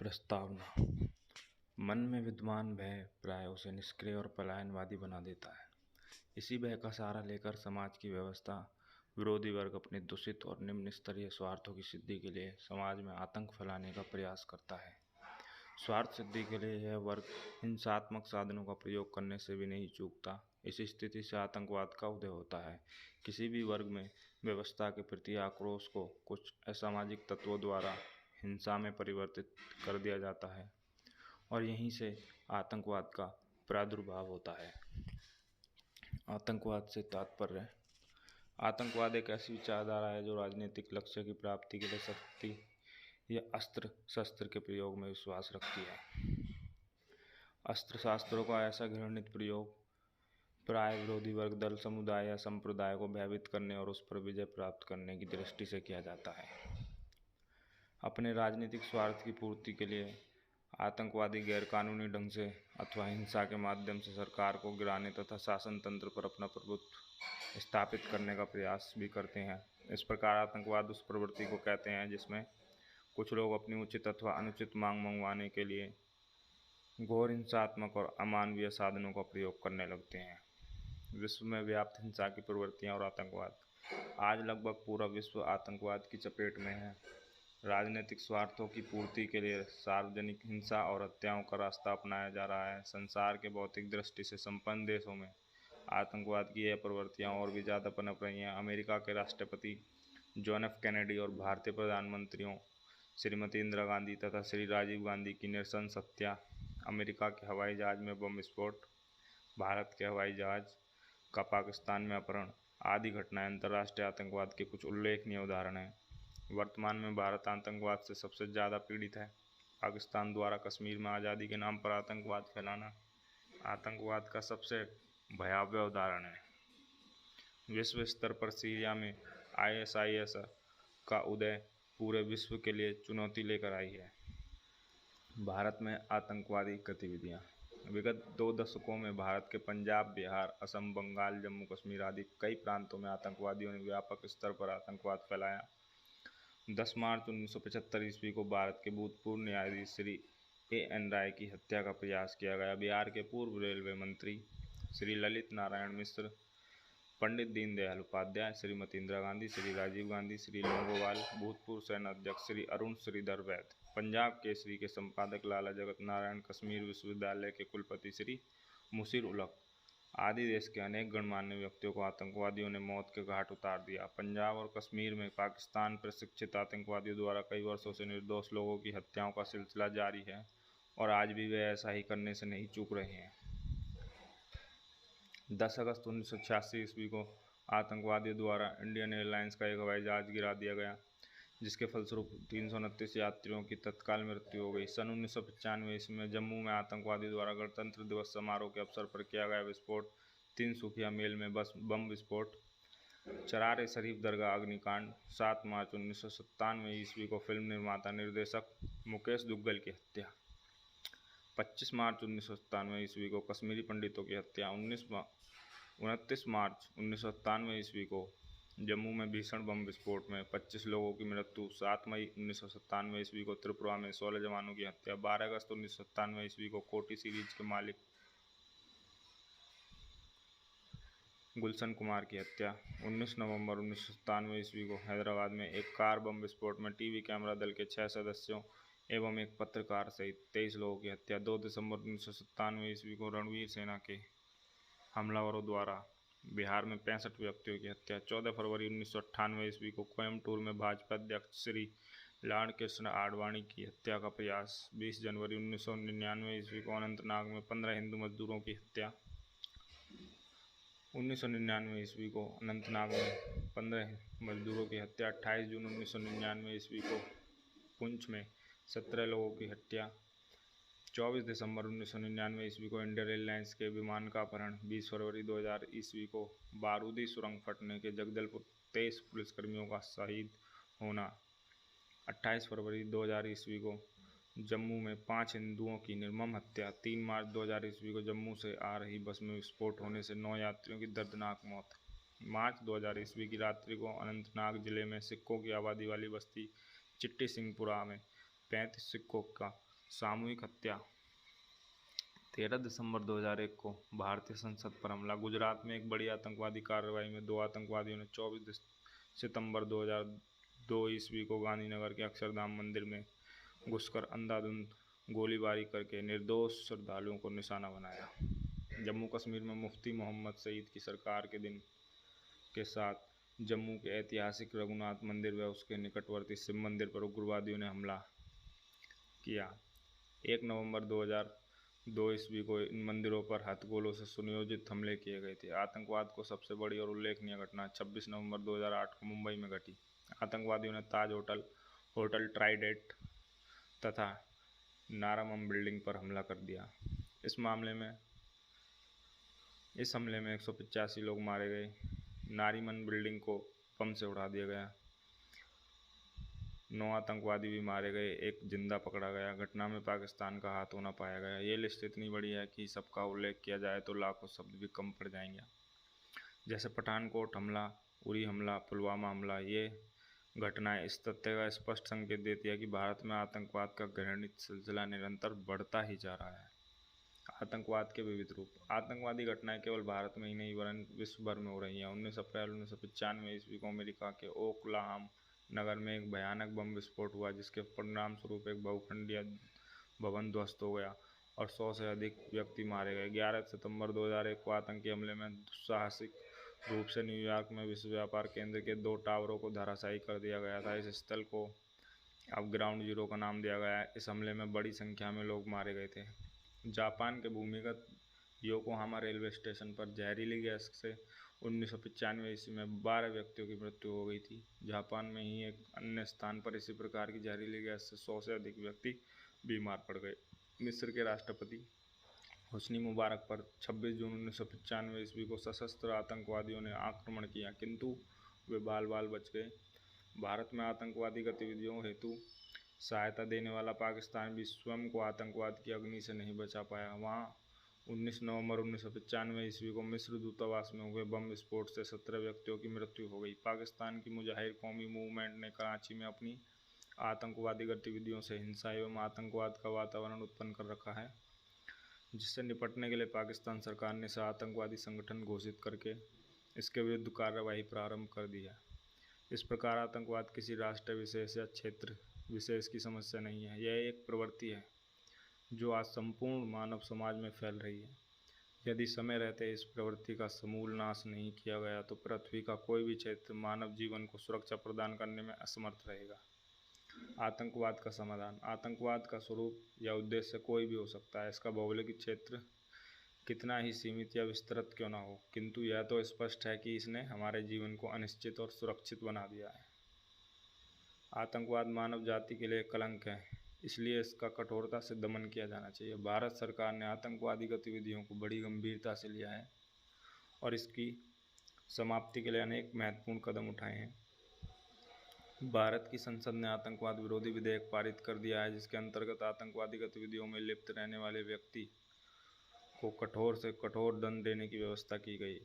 प्रस्तावना। मन में विद्यमान भय प्राय उसे निष्क्रिय और पलायनवादी बना देता है। इसी भय का सहारा लेकर समाज की व्यवस्था विरोधी वर्ग अपने दूषित और निम्न स्तरीय स्वार्थों की सिद्धि के लिए समाज में आतंक फैलाने का प्रयास करता है। स्वार्थ सिद्धि के लिए यह वर्ग हिंसात्मक साधनों का प्रयोग करने से भी नहीं चूकता। इस स्थिति से आतंकवाद का उदय होता है। किसी भी वर्ग में व्यवस्था के प्रति आक्रोश को कुछ असामाजिक तत्वों द्वारा हिंसा में परिवर्तित कर दिया जाता है और यहीं से आतंकवाद का प्रादुर्भाव होता है। आतंकवाद से तात्पर्य: आतंकवाद एक ऐसी विचारधारा है जो राजनीतिक लक्ष्य की प्राप्ति के लिए शक्ति या अस्त्र शस्त्र के प्रयोग में विश्वास रखती है। अस्त्र शस्त्रों का ऐसा घृणित प्रयोग प्राय विरोधी वर्ग, दल, समुदाय या संप्रदाय को भयभीत करने और उस पर विजय प्राप्त करने की दृष्टि से किया जाता है। अपने राजनीतिक स्वार्थ की पूर्ति के लिए आतंकवादी गैरकानूनी ढंग से अथवा हिंसा के माध्यम से सरकार को गिराने तथा शासन तंत्र पर अपना प्रभुत्व स्थापित करने का प्रयास भी करते हैं। इस प्रकार आतंकवाद उस प्रवृत्ति को कहते हैं जिसमें कुछ लोग अपनी उचित अथवा अनुचित मांग मंगवाने के लिए घोर हिंसात्मक और अमानवीय साधनों का प्रयोग करने लगते हैं। विश्व में व्याप्त हिंसा की प्रवृत्तियां और आतंकवाद: आज लगभग पूरा विश्व आतंकवाद की चपेट में है। राजनीतिक स्वार्थों की पूर्ति के लिए सार्वजनिक हिंसा और हत्याओं का रास्ता अपनाया जा रहा है। संसार के भौतिक दृष्टि से संपन्न देशों में आतंकवाद की यह प्रवृत्तियां और भी ज़्यादा पनप रही हैं। अमेरिका के राष्ट्रपति जॉन एफ कैनेडी और भारतीय प्रधानमंत्रियों श्रीमती इंदिरा गांधी तथा श्री राजीव गांधी की नृशंस हत्या, अमेरिका के हवाई जहाज में बम विस्फोट, भारत के हवाई जहाज का पाकिस्तान में अपहरण आदि घटनाएं अंतर्राष्ट्रीय आतंकवाद के कुछ उल्लेखनीय उदाहरण हैं। वर्तमान में भारत आतंकवाद से सबसे ज़्यादा पीड़ित है। पाकिस्तान द्वारा कश्मीर में आज़ादी के नाम पर आतंकवाद फैलाना आतंकवाद का सबसे भयावह उदाहरण है। विश्व स्तर पर सीरिया में ISIS का उदय पूरे विश्व के लिए चुनौती लेकर आई है। भारत में आतंकवादी गतिविधियां: विगत 2 दशकों में भारत के पंजाब, बिहार, असम, बंगाल, जम्मू कश्मीर आदि कई प्रांतों में आतंकवादियों ने व्यापक स्तर पर आतंकवाद फैलाया। 10 मार्च 1975 ईस्वी को भारत के भूतपूर्व न्यायाधीश श्री AN राय की हत्या का प्रयास किया गया। बिहार के पूर्व रेलवे मंत्री श्री ललित नारायण मिश्र, पंडित दीनदयाल उपाध्याय, श्रीमती इंदिरा गांधी, श्री राजीव गांधी, श्री लोंगोवाल, भूतपूर्व सेना अध्यक्ष श्री अरुण श्रीधर वैद, पंजाब केसरी के संपादक लाला जगत नारायण, कश्मीर विश्वविद्यालय के कुलपति श्री मुशीर उलक आदि देश के अनेक गणमान्य व्यक्तियों को आतंकवादियों ने मौत के घाट उतार दिया। पंजाब और कश्मीर में पाकिस्तान प्रशिक्षित आतंकवादियों द्वारा कई वर्षों से निर्दोष लोगों की हत्याओं का सिलसिला जारी है और आज भी वे ऐसा ही करने से नहीं चूक रहे हैं। 10 अगस्त 1986 ईस्वी को आतंकवादियों द्वारा इंडियन एयरलाइंस का एक हवाई जहाज गिरा दिया गया, जिसके फलस्वरूप 329 यात्रियों की तत्काल मृत्यु हो गई। सन 1995 ईस्वी में जम्मू में आतंकवादियों द्वारा गणतंत्र दिवस समारोह के अवसर पर किया गया विस्फोट, तिनसुकिया मेल में बम विस्फोट, चरार शरीफ दरगाह अग्निकांड, 7 मार्च 1997 ईस्वी को फिल्म निर्माता निर्देशक मुकेश दुग्गल की हत्या, 25 मार्च 1997 ईस्वी को कश्मीरी पंडितों की हत्या, 29 मार्च 1997 ईस्वी को जम्मू में भीषण बम विस्फोट में 25 लोगों की मृत्यु, 7 मई 1997 ईस्वी को त्रिपुरा में 16 जवानों की हत्या, 12 अगस्त 1997 ईस्वी को कोटी सीरीज के मालिक गुलशन कुमार की हत्या, 19 नवंबर 1997 ईस्वी को हैदराबाद में एक कार बम विस्फोट में टीवी कैमरा दल के 6 सदस्यों एवं एक पत्रकार सहित 23 लोगों की हत्या, 2 दिसंबर 1997 ईस्वी को रणवीर सेना के हमलावरों द्वारा बिहार में 65 व्यक्तियों की हत्या, 14 फरवरी 1998 ईस्वी को कोयम्बटूर में भाजपा अध्यक्ष श्री लाल कृष्ण आडवाणी की हत्या का प्रयास, 20 जनवरी 1999 ईस्वी को अनंतनाग में 15 हिंदू मजदूरों की हत्या, 1999 ईस्वी को अनंतनाग में 15 मजदूरों की हत्या, 28 जून 1999 ईस्वी को पुंछ में 17 लोगों की हत्या, 24 दिसंबर 1999 ईस्वी को इंडियन एयरलाइंस के विमान का अपहरण, 20 फरवरी 2000 ईस्वी को बारूदी सुरंग फटने के जगदलपुर 23 पुलिसकर्मियों का शहीद होना, 28 फरवरी 2000 ईस्वी को जम्मू में 5 हिंदुओं की निर्मम हत्या, 3 मार्च 2000 ईस्वी को जम्मू से आ रही बस में विस्फोट होने से 9 यात्रियों की दर्दनाक मौत, मार्च 2000 ईस्वी की रात्रि को अनंतनाग जिले में सिखों की आबादी वाली बस्ती चिट्टी सिंहपुरा में 35 सिखों का सामूहिक हत्या। 13 दिसंबर 2001 को भारतीय संसद पर हमला। गुजरात में एक बड़ी आतंकवादी कार्रवाई में 2 आतंकवादियों ने 24 सितंबर 2002 ईस्वी को गांधीनगर के अक्षरधाम मंदिर में घुसकर अंधाधुंध गोलीबारी करके निर्दोष श्रद्धालुओं को निशाना बनाया। जम्मू कश्मीर में मुफ्ती मोहम्मद सईद की सरकार के दिन के साथ जम्मू के ऐतिहासिक रघुनाथ मंदिर व उसके निकटवर्ती शिव मंदिर पर उग्रवादियों ने हमला किया। 1 नवंबर 2002 ईस्वी को इन मंदिरों पर हथगोलों से सुनियोजित हमले किए गए थे। आतंकवाद को सबसे बड़ी और उल्लेखनीय घटना 26 नवंबर 2008 को मुंबई में घटी। आतंकवादियों ने ताज होटल ट्राइडेंट तथा नारामम बिल्डिंग पर हमला कर दिया। इस हमले में 185 लोग मारे गए। नारीमन बिल्डिंग को बम से उड़ा दिया गया। 9 आतंकवादी भी मारे गए, एक जिंदा पकड़ा गया। घटना में पाकिस्तान का हाथ होना पाया गया। ये लिस्ट इतनी बड़ी है कि सबका उल्लेख किया जाए तो लाखों शब्द भी कम पड़ जाएंगे। जैसे पठानकोट हमला, उरी हमला, पुलवामा हमला। ये घटनाएं इस तथ्य का स्पष्ट संकेत देती है कि भारत में आतंकवाद का घृणित सिलसिला निरंतर बढ़ता ही जा रहा है। आतंकवाद के विविध रूप। आतंकवादी घटनाएं केवल भारत में ही नहीं वरन विश्व भर में हो रही हैं। 19 अप्रैल 1995 ईस्वी को अमेरिका के ओकलाहामा नगर में एक भयानक बम विस्फोट हुआ, जिसके परिणाम स्वरूप एक बहुखंडीय भवन ध्वस्त हो गया और 100 से अधिक व्यक्ति मारे गए। 11 सितंबर 2001 को आतंकी हमले में दुस्साहसिक रूप से न्यूयॉर्क में विश्व व्यापार केंद्र के 2 टावरों को धराशायी कर दिया गया था। इस स्थल को अब ग्राउंड जीरो का नाम दिया गया है। इस हमले में बड़ी संख्या में लोग मारे गए थे। जापान के भूमिगत योकोहामा रेलवे स्टेशन पर जहरीली गैस से 1995 ईस्वी में 12 व्यक्तियों की मृत्यु हो गई थी। जापान में ही एक अन्य स्थान पर इसी प्रकार की जहरीली गैस से 100 से अधिक व्यक्ति बीमार पड़ गए। मिस्र के राष्ट्रपति हुस्नी मुबारक पर 26 जून 1995 ईस्वी को सशस्त्र आतंकवादियों ने आक्रमण किया, किंतु वे बाल बाल बच गए। भारत में आतंकवादी गतिविधियों हेतु सहायता देने वाला पाकिस्तान भी स्वयं को आतंकवाद की अग्नि से नहीं बचा पाया। वहाँ 19 नवंबर 1995 ईस्वी को मिस्र दूतावास में हुए बम विस्फोट से 17 व्यक्तियों की मृत्यु हो गई। पाकिस्तान की मुजाहिर कौमी मूवमेंट ने कराची में अपनी आतंकवादी गतिविधियों से हिंसा एवं आतंकवाद का वातावरण उत्पन्न कर रखा है, जिससे निपटने के लिए पाकिस्तान सरकार ने इसे आतंकवादी संगठन घोषित करके इसके विरुद्ध कार्रवाई प्रारंभ कर दी है। इस प्रकार आतंकवाद किसी राष्ट्र विशेष या क्षेत्र विशेष की समस्या नहीं है, यह एक प्रवृत्ति है जो आज संपूर्ण मानव समाज में फैल रही है। यदि समय रहते इस प्रवृत्ति का समूल नाश नहीं किया गया तो पृथ्वी का कोई भी क्षेत्र मानव जीवन को सुरक्षा प्रदान करने में असमर्थ रहेगा। आतंकवाद का समाधान। आतंकवाद का स्वरूप या उद्देश्य कोई भी हो सकता है। इसका भौगोलिक क्षेत्र कितना ही सीमित या विस्तृत क्यों न हो, किंतु यह तो स्पष्ट है कि इसने हमारे जीवन को अनिश्चित और सुरक्षित बना दिया है। आतंकवाद मानव जाति के लिए कलंक है, इसलिए इसका कठोरता से दमन किया जाना चाहिए। भारत सरकार ने आतंकवादी गतिविधियों को बड़ी गंभीरता से लिया है और इसकी समाप्ति के लिए अनेक महत्वपूर्ण कदम उठाए हैं। भारत की संसद ने आतंकवाद विरोधी विधेयक पारित कर दिया है, जिसके अंतर्गत आतंकवादी गतिविधियों में लिप्त रहने वाले व्यक्ति को कठोर से कठोर दंड देने की व्यवस्था की गई।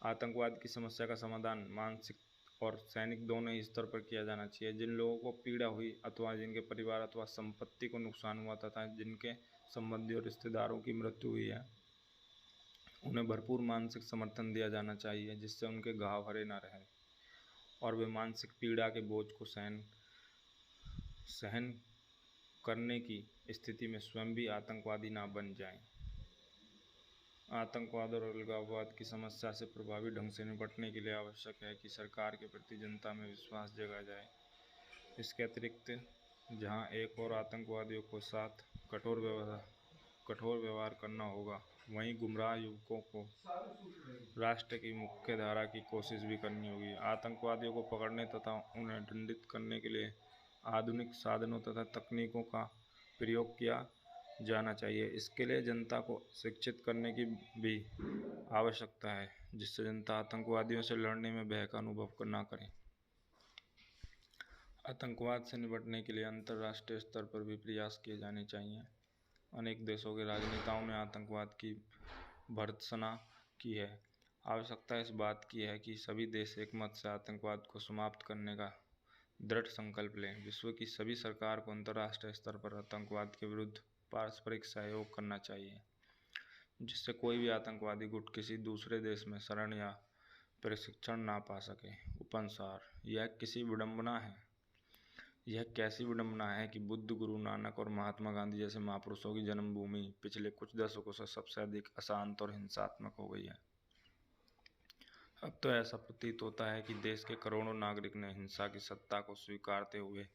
आतंकवाद की समस्या का समाधान मानसिक और सैनिक दोनों ही स्तर पर किया जाना चाहिए। जिन लोगों को पीड़ा हुई अथवा जिनके परिवार अथवा संपत्ति को नुकसान हुआ तथा जिनके संबंधी और रिश्तेदारों की मृत्यु हुई है, उन्हें भरपूर मानसिक समर्थन दिया जाना चाहिए, जिससे उनके घाव हरे न रहें और वे मानसिक पीड़ा के बोझ को सहन करने की स्थिति में स्वयं भी आतंकवादी ना बन जाएं। आतंकवाद और अलगाववाद की समस्या से प्रभावी ढंग से निपटने के लिए आवश्यक है कि सरकार के प्रति जनता में विश्वास जगाया जाए। इसके अतिरिक्त जहां एक और आतंकवादियों के साथ कठोर व्यवहार करना होगा, वहीं गुमराह युवकों को राष्ट्र की मुख्य धारा की कोशिश भी करनी होगी। आतंकवादियों को पकड़ने तथा उन्हें दंडित करने के लिए आधुनिक साधनों तथा तकनीकों का प्रयोग किया जाना चाहिए। इसके लिए जनता को शिक्षित करने की भी आवश्यकता है, जिससे जनता आतंकवादियों से लड़ने में भय का अनुभव न करे। आतंकवाद से निपटने के लिए अंतर्राष्ट्रीय स्तर पर भी प्रयास किए जाने चाहिए। अनेक देशों के राजनेताओं ने आतंकवाद की भर्त्सना की है। आवश्यकता इस बात की है कि सभी देश एकमत से आतंकवाद को समाप्त करने का दृढ़ संकल्प लें। विश्व की सभी सरकार को अंतर्राष्ट्रीय स्तर पर आतंकवाद के विरुद्ध पारस्परिक सहयोग करना चाहिए, जिससे कोई भी आतंकवादी गुट किसी दूसरे देश में शरण या प्रशिक्षण ना पा सके। उपसंहार: यह कैसी विडंबना है कि बुद्ध, गुरु नानक और महात्मा गांधी जैसे महापुरुषों की जन्मभूमि पिछले कुछ दशकों से सबसे अधिक अशांत और हिंसात्मक हो गई है। अब तो ऐसा प्रतीत होता है कि देश के करोड़ों नागरिक ने हिंसा की सत्ता को स्वीकारते हुए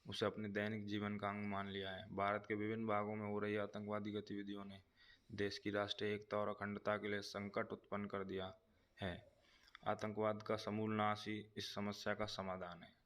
उसे अपने दैनिक जीवन का अंग मान लिया है। भारत के विभिन्न भागों में हो रही आतंकवादी गतिविधियों ने देश की राष्ट्रीय एकता और अखंडता के लिए संकट उत्पन्न कर दिया है। आतंकवाद का समूल नाश ही इस समस्या का समाधान है।